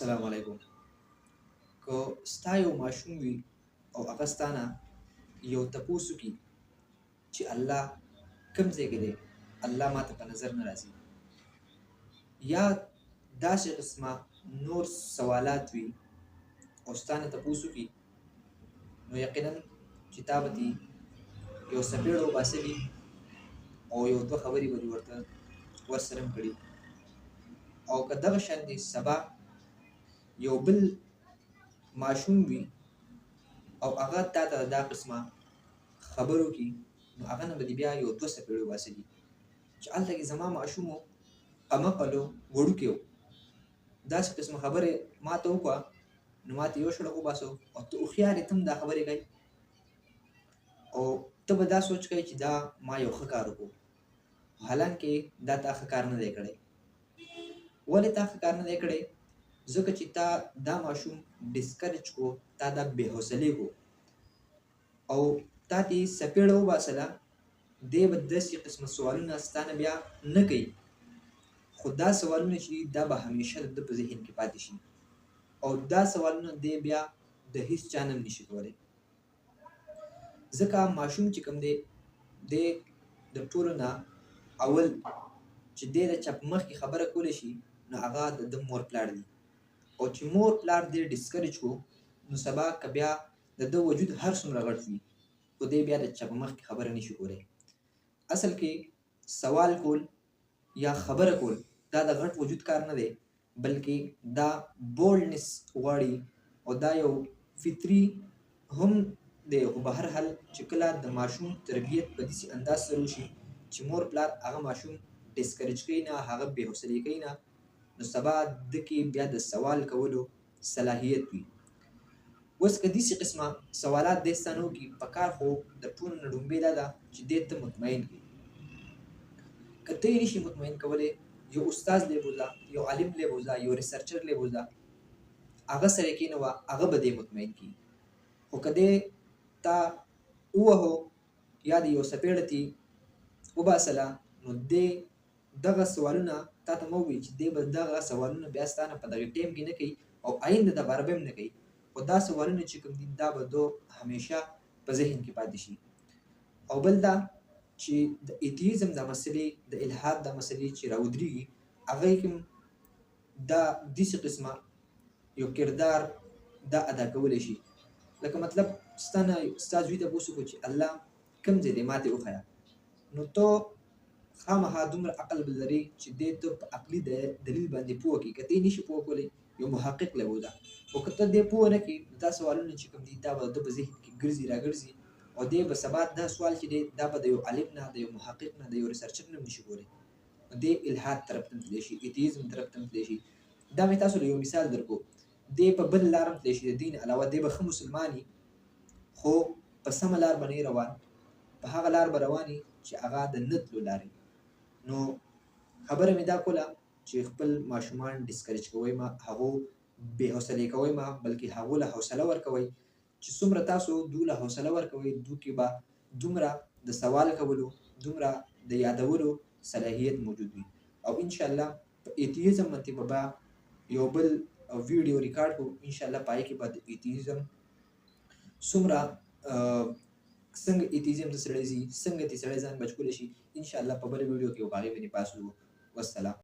السلام علیکم. که ستا یو ماشوم وي او هغه ستا نه یو تپوس وکړي چې الله کوم ځای کې دی، الله ماته په نظر نه راځي، یا داسې قسمه نور سوالات وي او ستا نه تپوس وکړي، نو یقینا چې تا به دې یو څپېړه وباسلي او یو دوه خبرې به دې ورته ورسره هم کړي. او که دغه شان سبا یو بل ماشوم وي او هغه تا ته دا قسمه خبرو کې، نو هغه نه به دې بیا یو دوه څپېړې وباسلي چې هلته کې زما ماشوم و، قمقل و، وړوکی و، داسې قسمه خبرې ما ته وکړه، نو ما ته یو شړک وباسو او ته هوښیار یې، ته هم دا خبرې کوې او ته به دا سوچ کوې چې دا ما یو ښه کار وکړو، حالانکې دا تا ښه کار نه دی کړی. ولې تا ښه کار نه دی کړی؟ ځکه چې تا دا ماشوم ډسکرج کو، تا دا بې حوصلې کو او تا ته یې څپېړه وباسله، دی به داسې قسمه سوالونه ستا نه بیا نه کوي، خو دا سوالونه چې دي دا به همیشه د ده په ذهن کې پاتې شي او دا سوالونه دی بیا د هېڅ چا نه هم نشي کولی. ځکه ماشوم چې کوم دی، دی د ټولو نه اول چې دی د چا په مخکې خبره کولی شي، نو هغه د ده مور پلار دي، او چې مور پلار دی ډسکرج کو، نو سبا که بیا د ده وجود هر څومره غټ وي، خو دی بیا د چا په مخکې خبره نشي کولی. اصل کې سوال کول یا خبره کول دا د غټ وجود کار نه دی، بلکې دا بولډنس غواړي او دا یو فطري هم دی. خو به هر حال چې کله د ماشوم تربیت په داسې انداز سره وشي چې مور پلار هغه ماشوم ډسکرج کوي نه، هغه بې حوصلې کوي نه، نو سبا ده کې بیا د سوال کولو صلاحیت وي. اوس که داسې قسمه سوالات دی ستا نه وکړي، په کار خو د ټولو نه لومړی دا ده چې دې ته مطمئن کړي. که ته یې نشي مطمئن کولی، یو استاد لی بوځه، یو عالم لی بوځه، یو ریسرچر لی بوځه، هغه سره یې کښېنوه، هغه به دې مطمئن کړي. خو که دی تا ووهو یا د یو څپېړه تې وباسله، نو دی دغه سوالونه تا ته مه ووایي چې دی به دغه سوالونه بیا ستا نه په دغه ټایم کې نه کوي او آینده دپاره به هم نه کوي، خو دا سوالونه چې کوم دي دا به ده همیشه په ذهن کې پاتې شي. او بل دا چې د ایتیزم دا مسلې، د الحاد دا مسلې چې راودرېږي، هغې کې هم دا داسې قسمه یو کردار دا ادا کولی شي. لکه مطلب ستا نه ستا زوی تپوس وکړو چې الله کوم ځای دی، ما ته یې وښیه، نو ته خامخا دومره عقل به لرې چې دې ته په عقلي دلیل باندې پوه کړي. که ته یې نشي پوه کولی، یو محقق لی بوځه، خو که ته دې پوه نه کړي، نو دا سوالونه چې کوم دي دا به د ده په ذهن کې ګرځي راګرځي او دی به سبا دا سوال چې دی دا به د یو عالم نه، د یو محقق نه، د یو ریسرچر نه هم نشي کولی، نو دی الحاد طرف ته هم تللی شي، ایتیزم طرف ته هم تللی شي. دا مې تاسو له یو مثال درکړو. دی په بل لار هم تللی شي، د دین علاوه دی به ښه مسلمان وي، خو په سمه لار به نه روان، په هغه لار به روان وي چې هغه د نه تلو لارې. نو خبره مې دا کوله چې خپل ماشومان ډسکرج کوئ مه، هغو بې حوصلې کوئ مه، بلکې هغو له حوصله ورکوئ. چې څومره تاسو دو له حوصله ورکوئ، دو کې به دومره د سوال کولو، دومره د یادولو صلاحیت موجود وي. او انشاءالله په ایتیزم باندې به یو بل ویډیو ریکارډ کړو، انشاءالله په هغې کې به د ایتیزم څومره څنګه ایتیزم ته سړی ځي، څنګه ترې سړی ځان بچ کولی شي، انشاءالله په بله ویډیو کې به په هغې باندې بحث وکړو. والسلام.